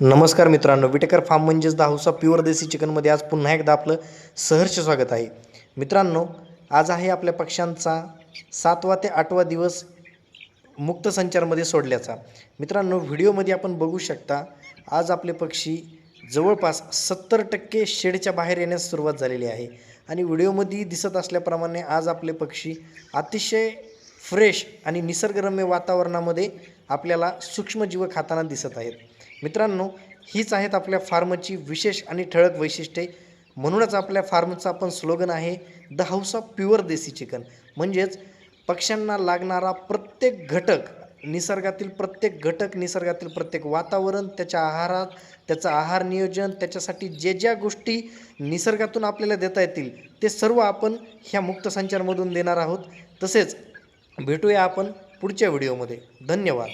नमस्कार मित्रांनो, विटेकर फार्म म्हणजेच द हाऊस ऑफ प्युअर देसी चिकनमध्ये आज पुन्हा एकदा आपलं सहर्ष स्वागत आहे. मित्रांनो, आज आहे आपल्या पक्ष्यांचा 7वा ते 8वा दिवस मुक्त संचारमध्ये सोडल्याचा. मित्रांनो, व्हिडिओमध्ये आपण बघू शकता आज आपले पक्षी जवळपास 70% शेडच्या बाहेर येण्यास सुरुवात झालेली आहे आणि व्हिडिओमध्ये दिसत असल्याप्रमाणे आज आपले पक्षी अतिशय फ्रेश आणि निसर्गरम्य वातावरणामध्ये आपल्याला सूक्ष्मजीव खाताना दिसत आहेत. मित्रांनो, हीच आहेत आपल्या फार्मची विशेष आणि ठळक वैशिष्ट्ये. म्हणूनच आपल्या फार्मचं आपण स्लोगन आहे the house of pure desi chicken. म्हणजेच पक्ष्यांना लागणारा प्रत्येक घटक, निसर्गातील प्रत्येक वातावरण, त्याच्या आहारात, त्याचं आहार नियोजन, त्याच्यासाठी ज्या गोष्टी निसर्गातून आपल्याला देता येतील ते सर्व आपण ह्या मुक्त संचारमधून देणार आहोत. तसेच भेटूया आपण पुढच्या व्हिडिओमध्ये. धन्यवाद.